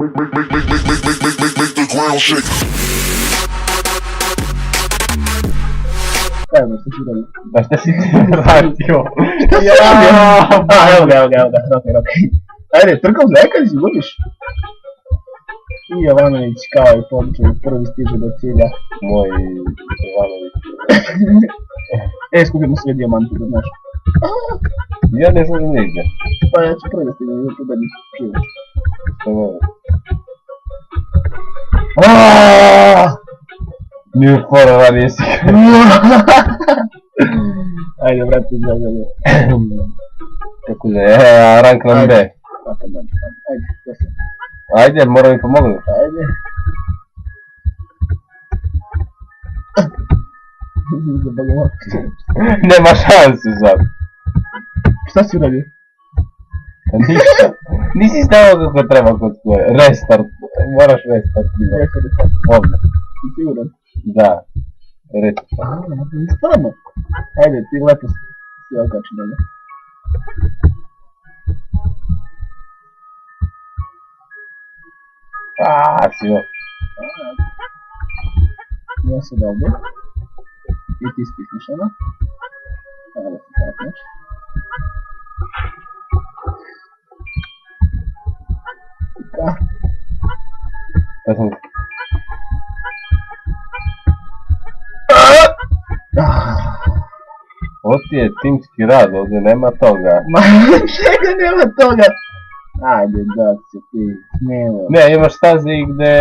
Make the ground shake. Evo, što ću raditi? Da šta si ti radio? Šta se radi? A, evo ga, roke. Ajde, trkom za ekran si budiš? I Jovanović kao i pobičaj prvi stiže do cilja. Moj Ivanović. Skupimo sve dijamante, da znaš. Ja ne znam nigdje. Pa ja ću prvi da stignem, zato da nisam živo. Što mogu? Aaaaaa! Nije fora, radi jesi. Ajde, vrati, ja. Kako je, rank nam B. Ajde, ja sam. Ajde, mora mi pomognuti. Ajde. Zabagamo. Nema šansu sad. Šta si uradio? Pa ništa. Nisi stavio kako treba kod tvoje. Restart. Moraš restart. Ovdje. Si siguran? Da. Restart. Stvarno? Ajde, ti lepo si okači dalje. Sio. Ja sad ovdje. I ti stisniš ono. Ajde se takneš. Tika. Ja sam... Ovo ti je timski rad, ovdje nema toga. Ma čega nema toga? Ajde, da se ti smijelo. Ne, imaš staze gdje...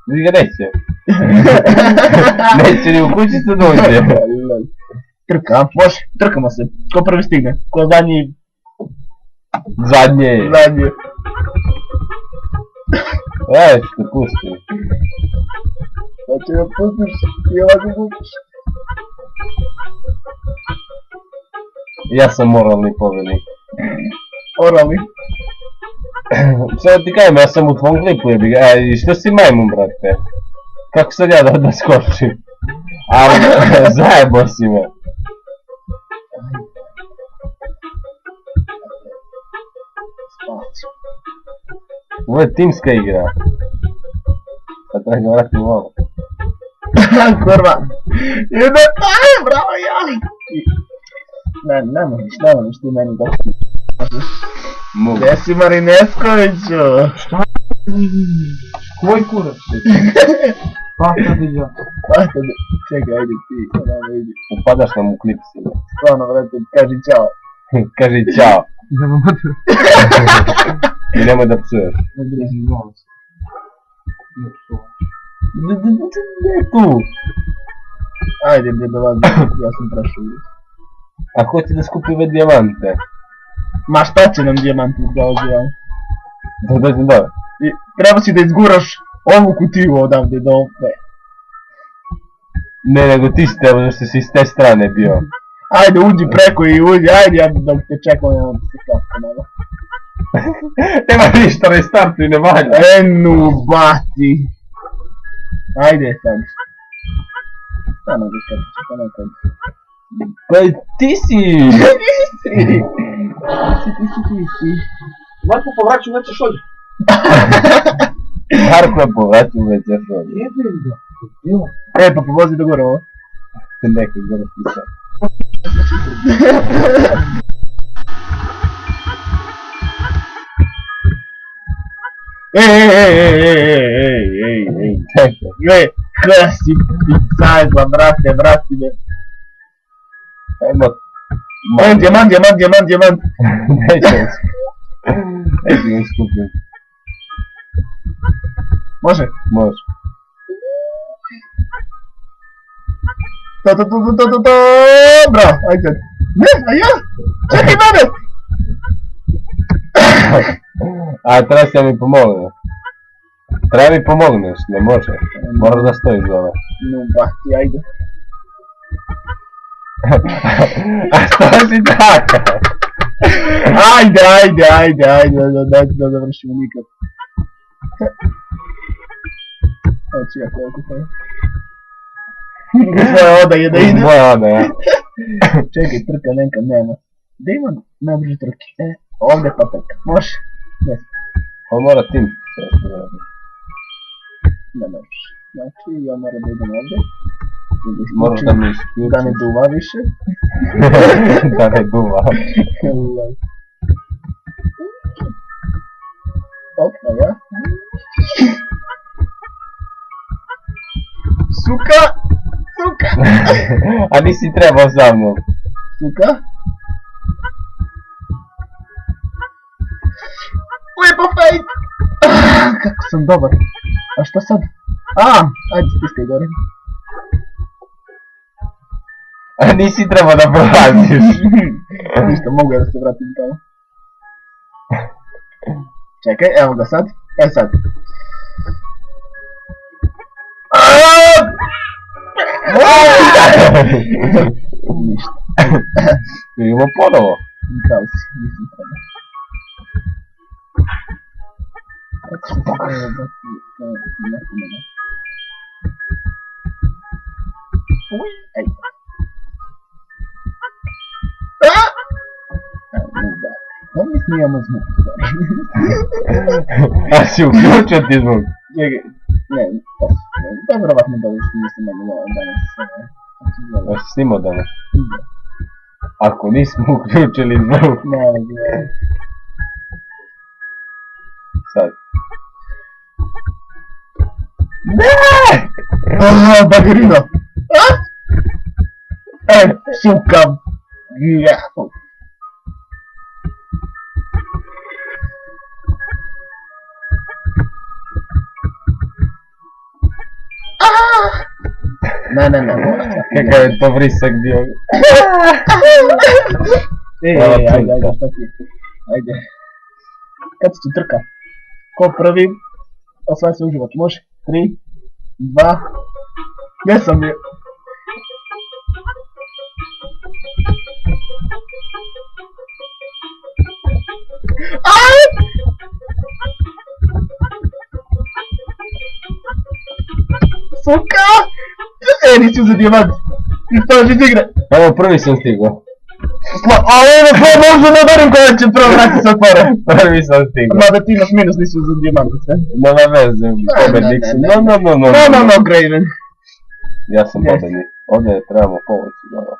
Gdje ga neće. Neće ni u kućicu dođe. Trka, može, trkamo se. Ko prvi stigne? Ko zadnji? Zadnje. Zadnji. Evo ću te pusti. Znači da pustiš i ovako pustiš. Ja sam moralni pobjednik. Oralni. Sada ti kajem, ja sam u tvom klipu jebi ga. I što si majmun, brate? Kako sad ja da skočim? Ali, zajebo si me. Spać. Ovo je timska igra. Sad treba ga vratim ovo. Kurva. Ide, aj, bravo, jali. Ne možeš ti meni da Mogu. Gdje si Marineskoviću? Šta? Tvoj kurac. Pa sad iđa. Čekaj, ajde ti, ono vidi. Upadaš nam u klip sile. Stvarno, vrati, kaži čao. Kaži čao. Idemo mater. I nemoj da psuješ. Ne briži, molim se. Ne psuvaš. Ne tu. Ajde, bre, dolazi, ja sam prešao. A hoće da skupi ove dijamante. Ma šta će nam dijamanti dolazi vam? Da dođem dole. Treba si da izguraš ovu kutiju odavde do ovdje. Ne, nego ti si trebao što si s te strane bio. Ajde, uđi preko i uđi, ajde, ja dok te čekam, ja ti se kako malo. Nema ništa, restartuj, ne valja. Enu, bati. Ajde, sad. Stano ga kad će to nekad. Pa ti si! Ti. Marko, povraću, nećeš ovdje. Marko je povratio već još ovdje. Jebim ga. Pa povozi do gore ovo. Nekaj gore pisao. Ej. Čekaj. Kada si zajeba, vrati me. Ajmo. Dijamant. Neću mi skupim. Može? Može. Bravo, ajde. Ne, a ja? Čekaj mene! A treba si da mi pomogne. Treba mi pomogneš, ne može. Moraš da stojiš dole. No, bati, ajde. A što si takav? Ajde, da završimo nikad. Evo ću ja koliko to je. Svoja odaje da ide. Moja odaja. Čekaj, trka nekad nema. Da ima najbrže trke. Ovdje pa trka, može? On mora tim No dobrze. Znači, ja moram da idem ovdje. Moraš da mi isključiš. Da ne duva više. Da ne duva. Opa, ja. Suka! Suka! A nisi trebao za mnom. Suka! Lepo fejt! Kako sam dobar. A šta sad? Ajde stiskaj gore. A nisi trebao da prolaziš. Ništa, mogu ja da se vratim tamo. Čekaj, evo ga sad. Sad. Ništa. Idemo ponovo. Kao si, nisam treba. Kako što se treba bati, neko mene. Uj, ej. Da mi snijamo zvuk, stvari. A si uključio ti zvuk? Ne, to je vjerovatno da još nisam imao danas. Da si snimao danas? Ako nismo uključili zvuk. Ne. Sad. Ne! Bagerino! Suka! Ne, Kakav je to vrisak bio? Ajde, šta ti je? Ajde. Kad se tu trka? Ko prvi? Osvaj se uživat, može? 3, 2... Gdje sam je? Suka! Nisi uzeo dijamant! Ispalaš iz igre! Evo, prvi sam stigao. Možda ne verim koja će prvo vrati se otvore. Prvi sam stigao. Mada ti imaš minus, nisi uzeo dijamant, sve. Nema veze, pobednik sam. No, Graven. Ja sam pobednik. Ovdje trebamo pomoći, dobro.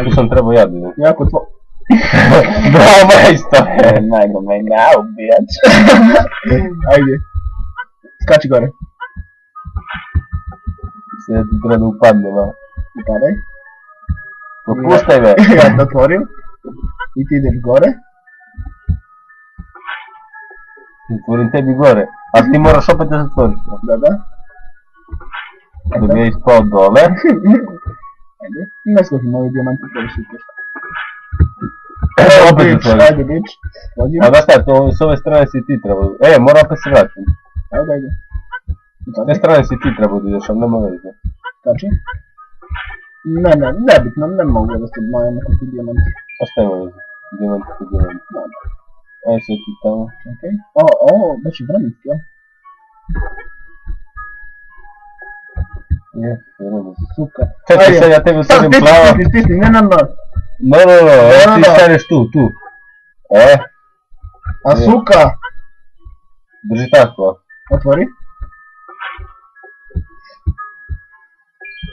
Tu sam trebao ja da. Jako tvo... Bravo, majstor! Najgo me ubijać. Ajde. Skači gore. Sve ti treba da upadne, malo. Upadaj. Popuštaj me! Ja te otvorim. I ti ideš gore. Otvorim tebi gore. A ti moraš opet da se otvoriš. Da. Da mi je ispao dole. Ajde. Ne skočim ovaj dijamant i to više košta. Opet otvoriš. Ajde, bić. A da šta, s ove strane si ti trebao. Moram opet se vratim. Ajde. S te strane si ti trebao da ideš, ali nema veze. Kači? Nebitno, ne mogu da se moje nekakvi dijamanti. A šta ima veze? Dijamant ko dijamant. Ajde se ti tamo. Okej. Ovo, baš je vremenski, ja? Je, vremenski. Super. Čekaj sad, ja tebi otvorim plavo. Stisni, ne. No, ti staneš tu. A suka! Drži tako. Otvori.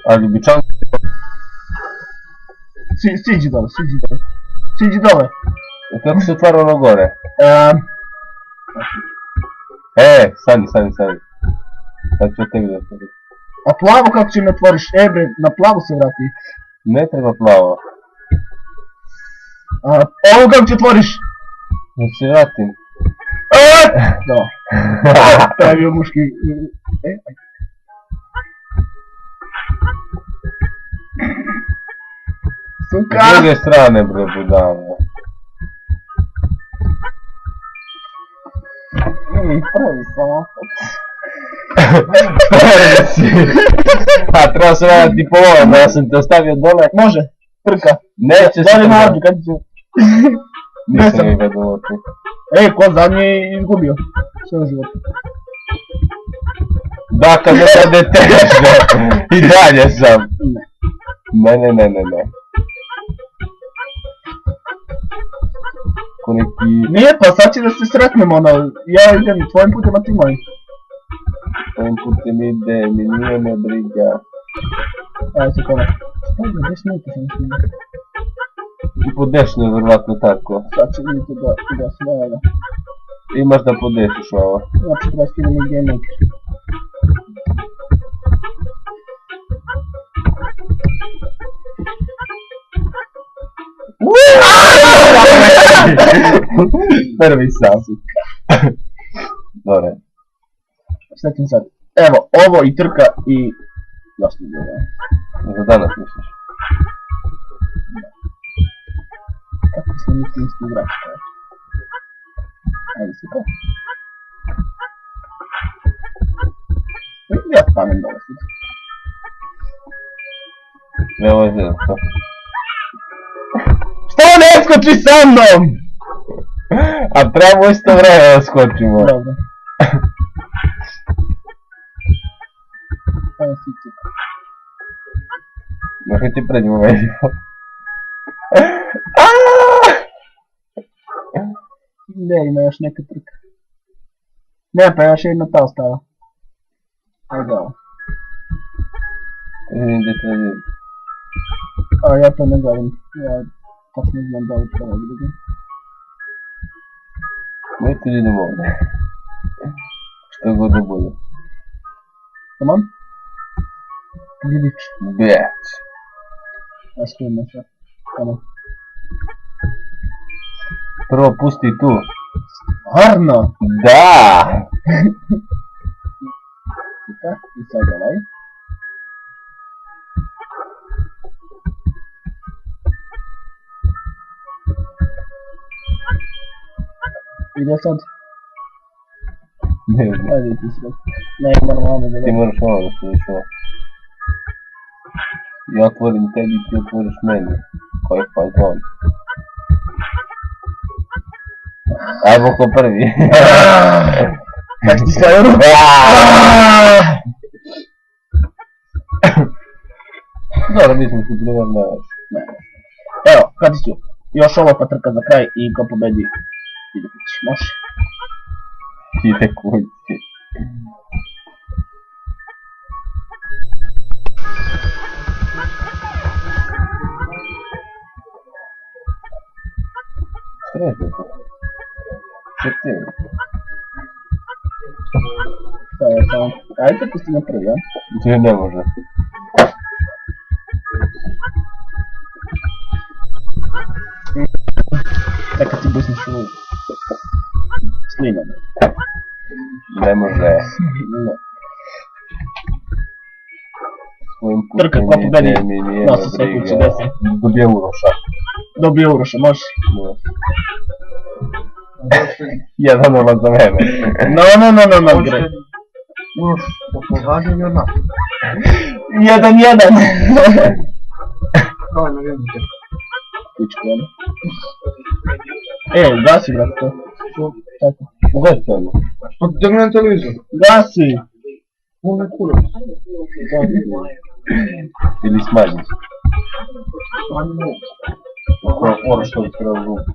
A ljubičan... Siđi dole. Kako se otvara ono gore? Stani. Sad ću tebi da otvorim. A plavo kako će me otvoriš? Bre, na plavu se vrati. Ne treba plavo. Ovo kako će otvoriš? Da se vratim. Da. To je bio muški... Suka! S druge strane, bre, budalo. Prvi sam opet. Prvi si. A treba se raditi po ovom, ja sam te ostavio dole. Može, trka. Neće se Dali na trka. Arđu, kad ću... Nisam ih gledalo tu. Ko zadnji je izgubio. Sve u životu. Da, kad me rade teže. I dalje sam. Ne. ko neki... Nije, pa sad će da se sretnemo, ono, ja idem tvojim putem, a ti mojim. Ovim putem ide, mi nije me briga. Ajde se kome. Šta je, gdje smijete sam snimati? I po desno je vjerovatno tako. Sad će vidjeti da sve ovo. Imaš da podesiš ovo. Znači, treba skinem i Game Maker. Prvi sam. Dobre. Šta ti sad? Evo, ovo i trka i... Dosta je bilo. Za danas misliš? Kako se mi timski igrač? Ajde se to. Ja panem dole sad. Ne, ovo je zelo. Što ne skoči sa mnom? A trebamo isto vreme da skočimo. Dobro. Ajde si ti. Možda ti pređemo vedimo. Ne, ima još neka trka. Ne, pa još jedna ta ostala. Ajde ovo. Vidim gdje te vidim. A ja to ne gledam. Ja tačno znam da ovo treba vidim. Dajte da idemo ovdje. Što god da bude. Tamam? Vidiš. Bjeć. Ja skrijem nešto. Tamam. Prvo pusti tu. Stvarno! Da! I sad ovaj. Ide sad. Ne znam. Ajde ti si rekao. Ne, moram ovamo da Ti gledam. moraš ovo da stojiš ovo. Ja otvorim tebi, ti otvoriš meni. Koji je fazon? Ajmo ko prvi. Kaži ti svoju ruku. Dobro, mislim ti primer na... Ne. Evo, kada ću. Još ovo pa trka za kraj i ko pobedi. Ide kući, može? Ide kući. Sređe to. Što ti je? Šta je samo? Ajde pusti na prvi, a? Ti ne može. Neka ti busniš u... Snimam. Ne može. Ne. Svojim Trka ko putem pobedi. ide, mi nije Nosi me sve kući briga. desi. Dobije Uroša. Dobio Uroša, može? Jedan ulaz za mene. No, gre. Uš, da pogađa ili odmah? 1-1. Kao na vidite. Pičku, ono. Gasi, brate, to. Tako. Ugasi ono. Pa da gledam televizor. Gasi! Ovo je kurac. Ili smanji. Ani mogu. Moraš to ispravo ruku.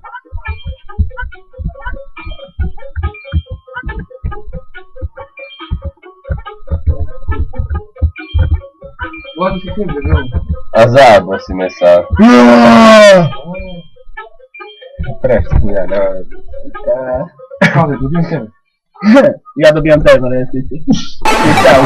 20 sekundi, želim. A zajedno si me sad. Prešli ja, da. Kao da dobijem tebe. Ja dobijam tebe na restici. I ciao.